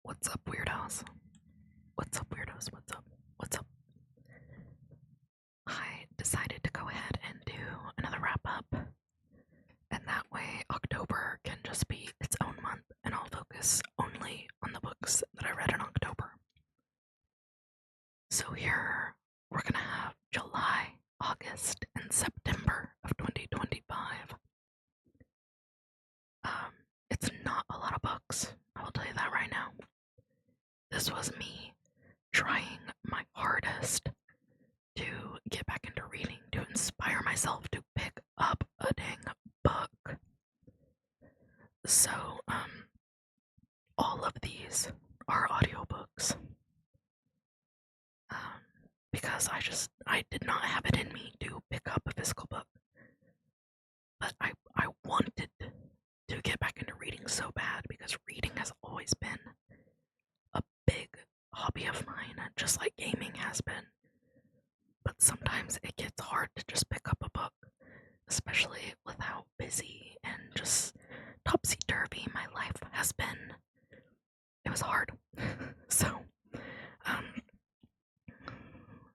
What's up, weirdos? What's up, weirdos? What's up? What's up? I decided to go ahead and do another wrap up, and that way October can just be its own month, and I'll focus only on the books that I read in October. So here we're gonna have July, August, and September of 2025. It's not a lot of books, I will tell you that right now. This was me trying my hardest to get back into reading, to inspire myself to pick up a dang book. So, all of these are audiobooks. Because I did not have it in me to pick up a physical book. But I wanted to get back into reading so bad because reading has always been a big hobby of mine, just like gaming has been. But sometimes it gets hard to just pick up a book, especially with how busy and just topsy-turvy my life has been. It was hard. So,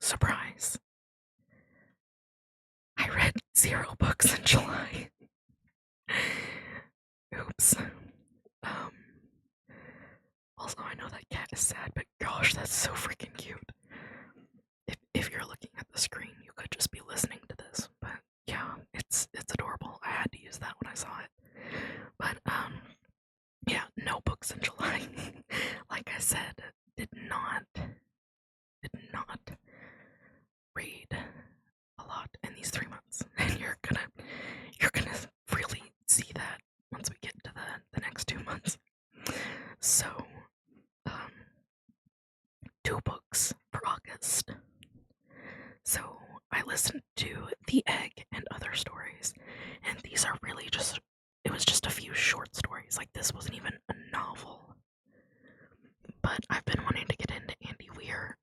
surprise. I read 0 books in July. Oops. Also, I know that cat is sad, but gosh, that's so freaking cute. If you're looking at the screen, you could just be listening to this, but yeah, it's adorable. I had to use that when I saw it. But yeah, no books in July. Like I said, did not read a lot in these 3 months, and you're gonna really see that once we get to the next 2 months. So, 2 books for August. So I listened to The Egg and Other Stories, and these are really it was just a few short stories. Like, this wasn't even a novel. But I've been wanting to get into Andy Weir,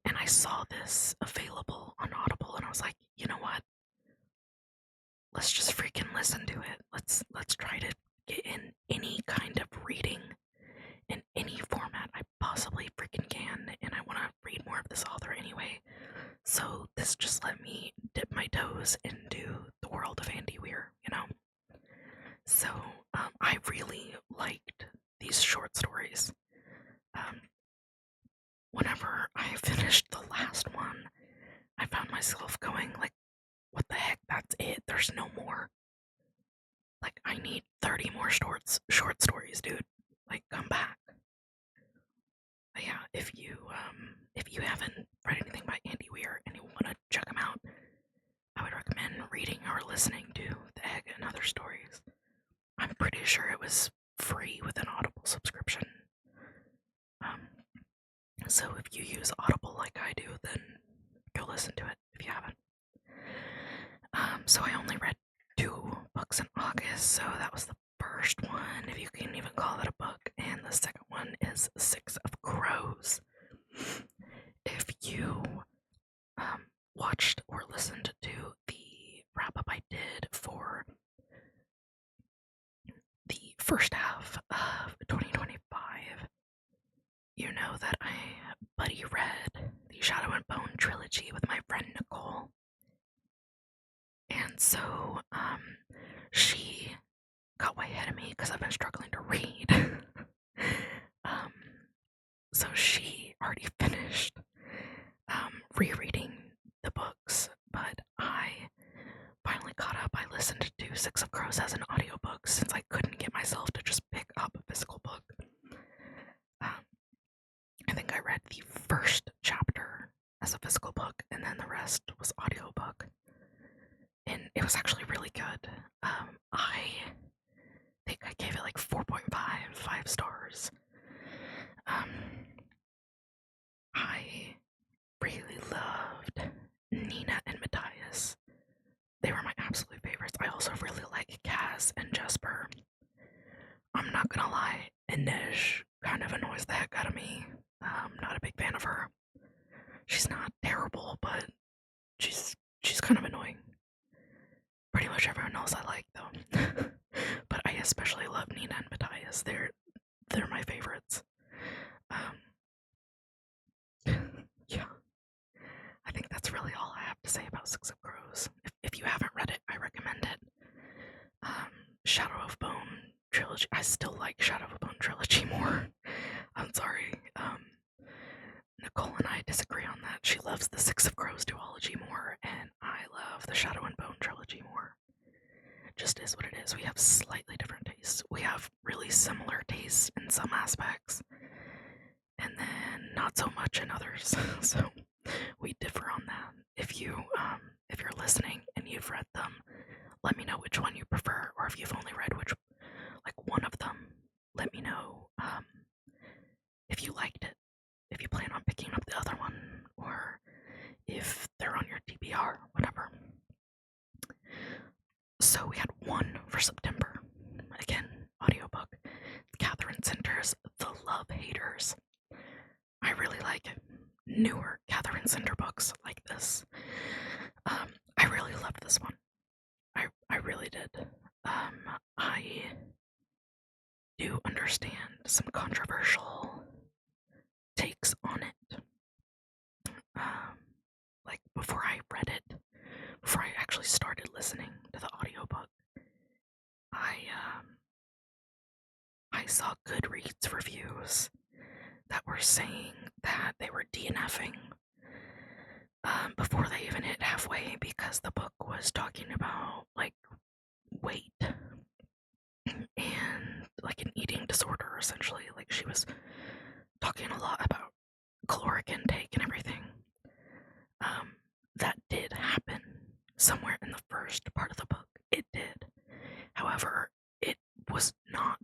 and I saw this available on Audible, and I was like, you know what? Let's just freaking listen to it. Let's try to get in any kind of reading in any format I possibly freaking can, and I want to read more of this author anyway. So this just let me dip my toes into the world of Andy Weir, you know? So I really liked these short stories. Whenever I finished the last one, I found myself going like, what the heck, that's it, there's no more. Like, I need 30 more short stories, dude. Like, come back. But yeah, if you haven't read anything by Andy Weir and you want to check him out, I would recommend reading or listening to The Egg and Other Stories. I'm pretty sure it was free with an Audible subscription. So if you use Audible like I do, then go listen to it if you haven't. So I only read 2 books in August, so that was the first one, if you can even call it a book, and the second one is 6 of Crows. If you watched or listened to the wrap-up I did for the first half of 2025, you know that I buddy read the Shadow and Bone trilogy with my friend Nicole. And so, she got way ahead of me because I've been struggling to read. So she already finished rereading the books, but I finally caught up. I listened to 6 of Crows as an audiobook since I couldn't get myself to just pick up a physical book. I think I read the first chapter as a physical book, and then the rest was audiobook. And it was actually really good. I think I gave it like 4.5 stars. I really loved Nina and Matthias. They were my absolute favorites. I also really like Kaz and Jesper. I'm not gonna lie, Inej kind of annoys the heck out of me. I'm not a big fan of her. She's not terrible, but she's kind of annoying. Pretty much everyone else I like though. But I especially love Nina and Matthias. They're my favorites. Six of Crows. If you haven't read it, I recommend it. Shadow of Bone trilogy. I still like Shadow of Bone trilogy more. I'm sorry. Nicole and I disagree on that. She loves the Six of Crows duology more, and I love the Shadow and Bone trilogy more. Just is what it is. We have slightly different tastes. We have really similar tastes in some aspects, and then not so much in others. So we differ on that. If you're listening and you've read them, let me know which one you prefer, or if you've only read one of them, let me know if you liked it, if you plan on picking up the other one, or if they're on your TBR, whatever. So we had one for September. Again, audiobook. Catherine Center's The Love Haters. I really like newer Catherine Center books like this. I really loved this one. I really did. I do understand some controversial takes on it. Like before I read it, before I actually started listening to the audiobook, I saw Goodreads reviews that were saying that they were DNFing before they even hit halfway because the book was talking about like weight and like an eating disorder, essentially. Like she was talking a lot about caloric intake and everything. That did happen somewhere in the first part of the book. It did. However, it was not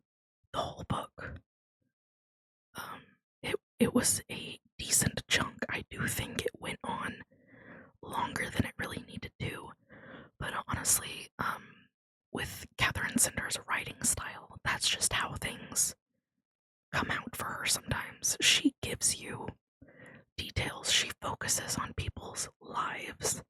the whole book. It was a decent chunk. I do think it went on longer than it really needed to. But honestly, with Catherine Cinder's writing style, that's just how things come out for her sometimes. She gives you details. She focuses on people's lives.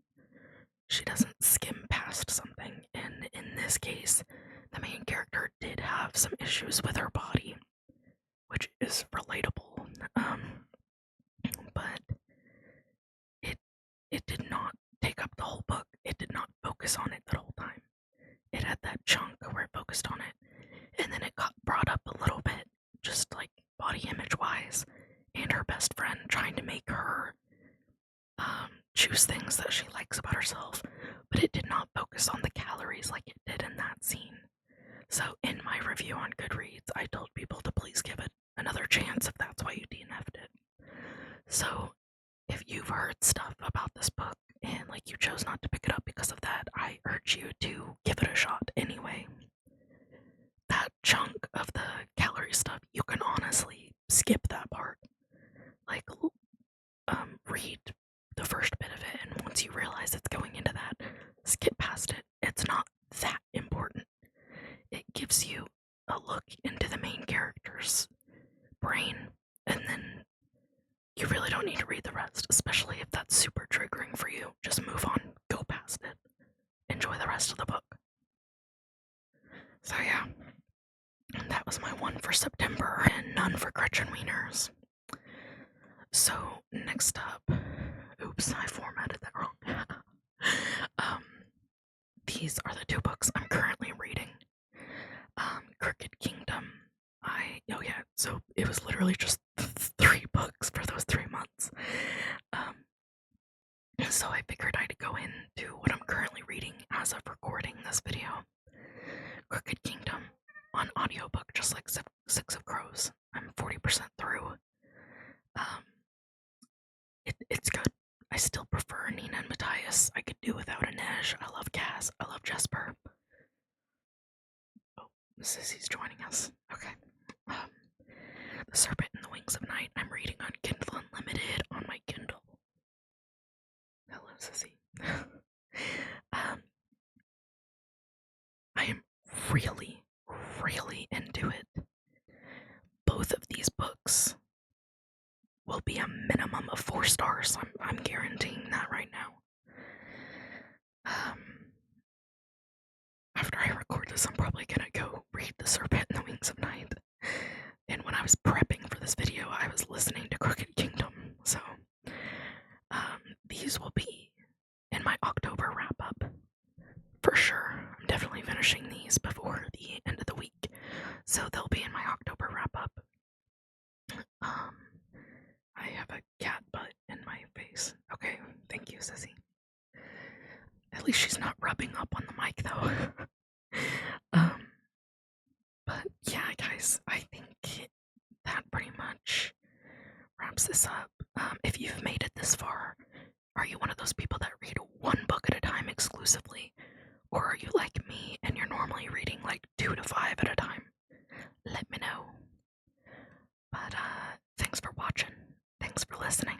She doesn't skim past something. And in this case, the main character did have some issues with her body, which is relatable. But it did not take up the whole book. It did not focus on it the whole time. It had that chunk where it focused on it, and then it got brought up a little bit, just like body image wise, and her best friend trying to make her choose things that she likes about herself, but it did not focus on the calories like it did in that scene. So in my review on Goodreads, I told people to please give it another chance if that's why you DNF'd it. So if you've heard stuff about this book and like you chose not to pick it up because of that, I urge you to give it a shot anyway. That chunk of the calorie stuff, you can honestly skip that part. Like, read the first bit of it, and once you realize it's going into that, skip past it. It's not that important. It gives you a look into the main character's brain, and then you really don't need to read the rest, especially if that's super triggering for you. Just move on, go past it, enjoy the rest of the book. So yeah, that was my one for September, and none for Gretchen Wieners. So next up, oops, I formatted that wrong. These are the two books I'm currently reading. Crooked Kingdom. So it was literally just 3 books for those 3 months. So I figured I'd go into what I'm currently reading as of recording this video. Crooked Kingdom on audiobook, just like Six of Crows. I'm 40% through. It's good. I still prefer Nina and Matthias. I could do without Inej. I love Cass. I love Jesper. Oh, Sissy's joining us. Okay. The Serpent and the Wings of Night. I'm reading on Kindle Unlimited on my Kindle. Hello, Sissy. I am really, really into it. Both of these books will be a minimum of 4 stars. I'm guaranteeing that right now. After I record this, I'm probably gonna go read The Serpent and the Wings of Night. And when I was prepping for this video, I was listening to Crooked Kingdom. So, these will be in my October you, Sissy. At least she's not rubbing up on the mic, though. um, but yeah, guys, I think that pretty much wraps this up. If you've made it this far, are you one of those people that read one book at a time exclusively? Or are you like me and you're normally reading like 2 to 5 at a time? Let me know. But thanks for watching. Thanks for listening.